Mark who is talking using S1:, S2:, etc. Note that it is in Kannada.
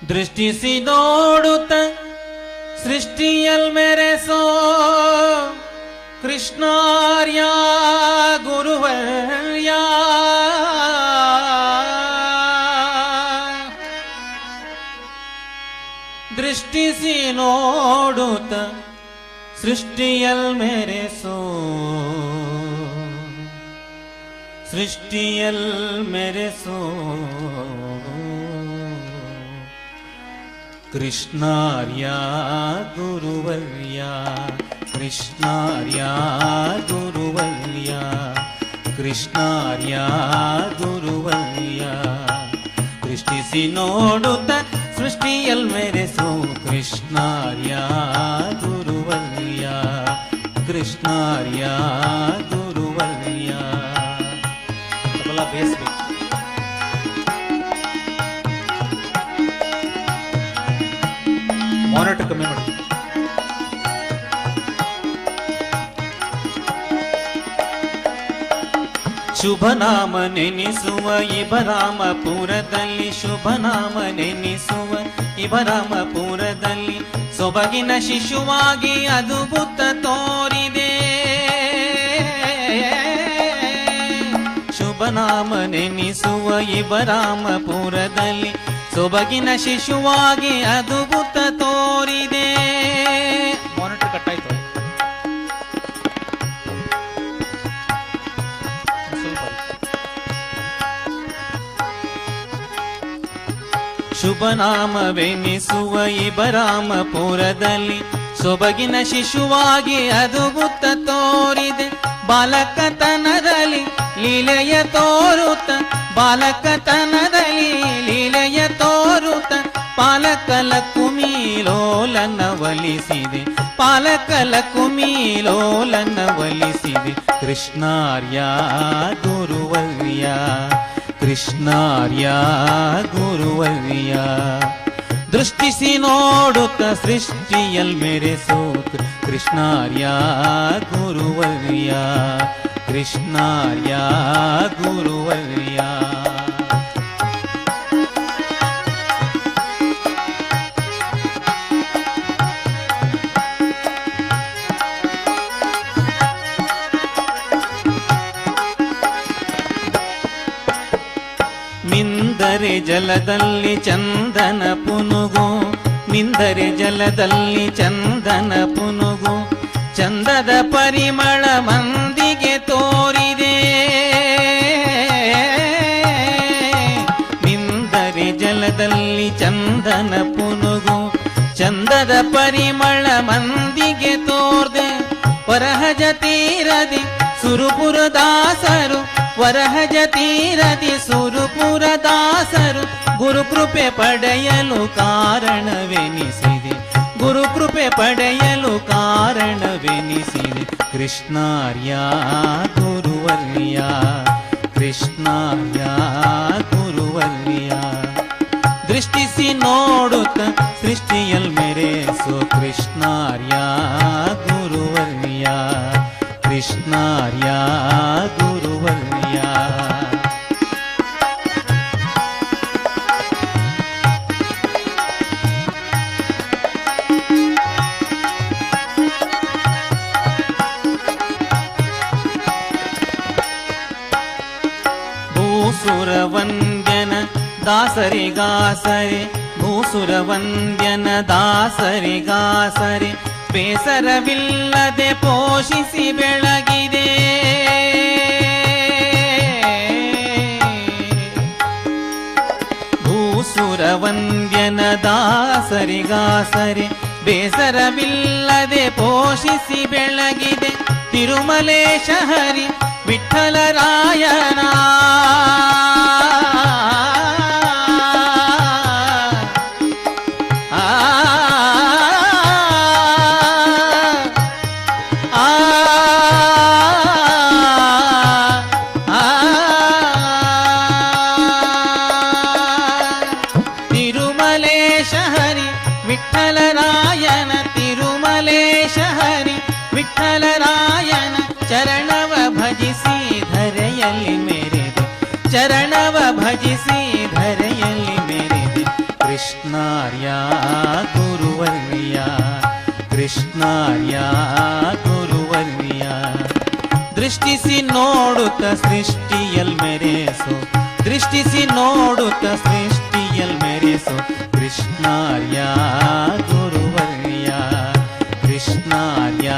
S1: ದೃಷ್ಟಿಸಿ ನೋಡುತ್ತ ಸೃಷ್ಟಿಯಲ್ ಮೆರೆಸೋ ಕೃಷ್ಣಾರ್ಯ ಗುರುವರ್ಯ ದೃಷ್ಟಿಸಿ ನೋಡುತ್ತ ಸೃಷ್ಟಿಯಲ್ ಮೆರೆಸೋ ಸೃಷ್ಟಿಯಲ್ ಮೆರೆಸೋ ಕೃಷ್ಣಾರ್ಯ ಗುರುವರ್ಯ ಕೃಷ್ಣಾರ್ಯ ಗುರುವರ್ಯ ಕೃಷ್ಣಾರ್ಯ ಗುರುವರ್ಯ ದೃಷ್ಟಿಸಿ ನೋಡುತ್ತ ಸೃಷ್ಟಿಯಲ್ ಮೆರೆಸೋ ಕೃಷ್ಣಾರ್ಯ ಗುರುವರ್ಯ ಕೃಷ್ಣಾರ್ಯ ಗುರುವರ್ಯ ಬೇಸ್ಬೇಕು. ಮಾನಿಟರ್ ಕಮ್ಮಿ ಮಾಡಿ. ಶುಭನಾಮ ನೆನೆಸುವ ಇಬರಾಮಪುರದಲ್ಲಿ ಶುಭನಾಮ ನೆನೆಸುವ ಇಬರಾಮಪುರದಲ್ಲಿ ಸೊಬಗಿನ ಶಿಶುವಾಗಿ ಅದ್ಭುತ ತೋರಿದೆ. ಶುಭನಾಮ ನೆನೆಸುವ ಇಬರಾಮಪುರದಲ್ಲಿ ಸೊಬಗಿನ ಶಿಶುವಾಗಿ ಅದ್ಭುತ ತೋರಿದೆ. ಮಾನಿಟರ್ ಕಟ್ಟಾಯ್ತು. ಶುಭನಾಮವೆನಿಸುವ ಇಬರಾಮಪುರದಲ್ಲಿ ಸೊಬಗಿನ ಶಿಶುವಾಗಿ ಅದ್ಭುತ ತೋರಿದೆ. ಬಾಲಕತನದಲ್ಲಿ ಲೀಲೆಯ ತೋರುತ್ತ ಬಾಲಕತನದಲ್ಲಿ ಲೀಲೆಯ ತೋರುತ್ತ ಪಾಲಕಲ ಕುಮೀಲೋಲನ ಒಲಿಸಿದೆ ಪಾಲಕಲ ಕುಮೀಲೋಲನ ಒಲಿಸಿದೆ. ಕೃಷ್ಣಾರ್ಯ ಗುರುವರ್ಯ ಕೃಷ್ಣಾರ್ಯ ಗುರುವರ್ಯ ದೃಷ್ಟಿಸಿ ನೋಡುತ್ತ ಸೃಷ್ಟಿಯಲ್ ಮೆರೆಸೋ ಕೃಷ್ಣಾರ್ಯ ಗುರುವರ್ಯ ಕೃಷ್ಣಾರ್ಯ ಗುರುವರ್ಯ. ಮಿಂದರೆ ಜಲದಲ್ಲಿ ಚಂದನ ಪುನುಗು ಮಿಂದರೆ ಜಲದಲ್ಲಿ ಚಂದನ ಪುನುಗು ಚಂದದ ಪರಿಮಳ ಮಂದಿಗೆ ತೋರಿದೆ. ಮಿಂದರೆ ಜಲದಲ್ಲಿ ಚಂದನ ಪುನುಗು ಚಂದದ ಪರಿಮಳ ಮಂದಿಗೆ ತೋರ್ದೆ. ವರಹಜ ತೀರದಿ ಸುರಪುರ ದಾಸರು ವರಹಜ ತೀರದಿ ಸುರಪುರ ದಾಸರು ಗುರುಕೃಪೆ ಪಡೆಯಲು ಕಾರಣವೆನಿಸಿದೆ ಗುರುಕೃಪೆ ಪಡೆಯಲು ಕಾರಣವೆನಿಸಿದೆ. ಕೃಷ್ಣಾರ್ಯ ಗುರುವರ್ಯ ಕೃಷ್ಣಾರ್ಯ ಗುರುವರ್ಯ ದೃಷ್ಟಿಸಿ ನೋಡುತ್ತ ಸೃಷ್ಟಿಯಲ್ ಮೆರೆಸೋ ಕೃಷ್ಣಾರ್ಯ ಗುರುವರ್ಯ ಕೃಷ್ಣಾರ್ಯ ಗುರುವರ್ಯ. ಭೂಸುರ ವಂದ್ಯನ ದಾಸರಿಗಾಸರೆ ಭೂಸುರ ವಂದ್ಯನ ದಾಸರಿಗಾಸರೆ ಬೇಸರವಿಲ್ಲದೆ ಪೋಷಿಸಿ ಬೆಳಗಿದೆ. ಭೂಸುರ ವಂದ್ಯನ ದಾಸರಿಗಾಸರೆ ಬೇಸರವಿಲ್ಲದೆ ಪೋಷಿಸಿ ಬೆಳಗಿದೆ. ತಿರುಮಲೇಶ ಹರಿ ವಿಠ್ಠಲರಾಯನ ತಿರುಮಲೇಶ ಹರಿ ವಿಠ್ಠಲರಾಯನ ತಿರುಮಲೇಶ ಹರಿ ವಿಠ್ಠಲರಾಯನ ಚರಣವ ಭಜಿ ಕೃಷ್ಣನವ ಭಜಿಸಿ ಧರೆಯಲ್ಲಿ ಮೆರೆದೆ ಕೃಷ್ಣಾರ್ಯ ಗುರುವರ್ಯ ಕೃಷ್ಣಾರ್ಯ ಗುರುವರ್ಯ ದೃಷ್ಟಿಸಿ ನೋಡುತ್ತ ಸೃಷ್ಟಿಯಲ್ ಮೆರೆಸು ದೃಷ್ಟಿಸಿ ನೋಡುತ್ತ ಸೃಷ್ಟಿಯಲ್ ಮೆರೆಸು ಕೃಷ್ಣಾರ್ಯ ಗುರುವರ್ಯ ಕೃಷ್ಣಾರ್ಯ